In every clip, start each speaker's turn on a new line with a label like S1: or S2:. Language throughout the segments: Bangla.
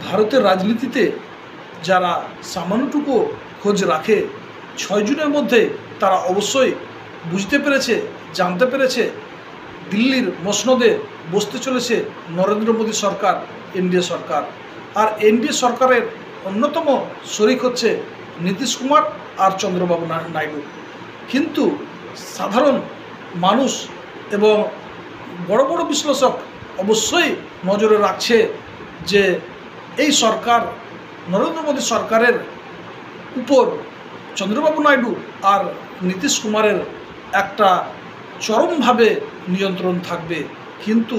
S1: ভারতের রাজনীতিতে যারা সামান্যটুকু খোঁজ রাখে 6 জনের মধ্যে তারা অবশ্যই বুঝতে পেরেছে, জানতে পেরেছে দিল্লির মসনদে বসতে চলেছে নরেন্দ্র মোদী সরকার, এনডিএ সরকার। আর এনডিএ সরকারের অন্যতম শরিক হচ্ছে নীতিশ কুমার আর চন্দ্রবাবু নাইডু। কিন্তু সাধারণ মানুষ এবং বড় বড় বিশ্লেষক অবশ্যই নজরে রাখছে যে এই সরকার, নরেন্দ্র মোদী সরকারের উপর চন্দ্রবাবু নাইডু আর নীতিশ কুমারের একটা চরমভাবে নিয়ন্ত্রণ থাকবে। কিন্তু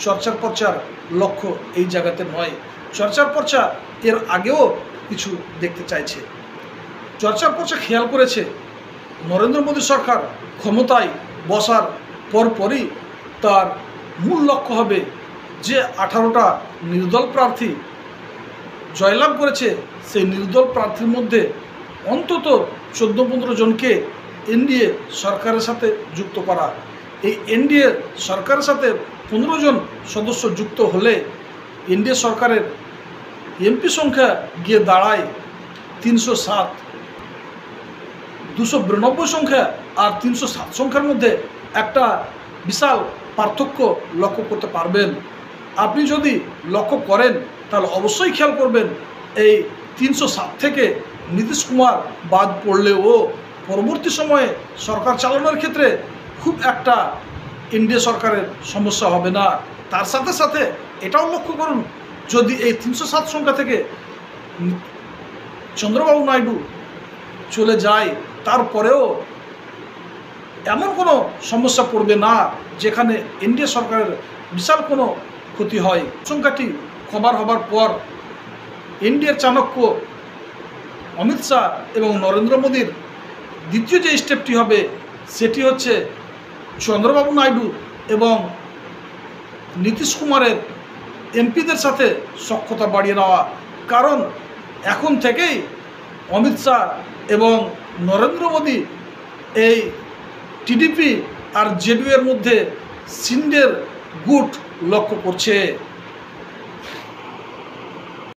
S1: চর্চার পর্চার লক্ষ্য এই জায়গাতে নয়। চর্চার পর্চা এর আগেও কিছু দেখতে চাইছে। চর্চার পর্চা খেয়াল করেছে নরেন্দ্র মোদী সরকার ক্ষমতায় বসার পরপরই তার মূল লক্ষ্য হবে যে 18টা নির্দল প্রার্থী জয়লাভ করেছে, সেই নির্দল প্রার্থীর মধ্যে অন্তত 14-15 জনকে এনডিএ সরকারের সাথে যুক্ত করা। এই এনডিএ সরকারের সাথে 15 জন সদস্য যুক্ত হলে এনডিএ সরকারের এমপি সংখ্যা গিয়ে দাঁড়ায় 307। 292 সংখ্যা আর 307 সংখ্যার মধ্যে একটা বিশাল পার্থক্য লক্ষ্য করতে পারবেন। আপনি যদি লক্ষ্য করেন তাহলে অবশ্যই খেয়াল করবেন এই 307 থেকে নীতিশ কুমার বাদ পড়লেও পরবর্তী সময়ে সরকার চালানোর ক্ষেত্রে খুব একটা এনডিএ সরকারের সমস্যা হবে না। তার সাথে সাথে এটাও লক্ষ্য করুন, যদি এই 307 সংখ্যা থেকে চন্দ্রবাবু নাইডু চলে যায় তারপরেও এমন কোনো সমস্যা পড়বে না যেখানে এনডিএ সরকারের বিশাল কোনো ক্ষতি হয়। সংখ্যাটি খবর হবার পর এনডিএর চাণক্য অমিত শাহ এবং নরেন্দ্র মোদীর দ্বিতীয় যে স্টেপটি হবে সেটি হচ্ছে চন্দ্রবাবু নাইডু এবং নীতিশ কুমারের এমপিদের সাথে সখ্যতা বাড়িয়ে নেওয়া। কারণ এখন থেকেই অমিত শাহ এবং নরেন্দ্র মোদী এই টিডিপি আর জেডিইউ এর মধ্যে সিন্ডের গুট লক্ষ্য করছে।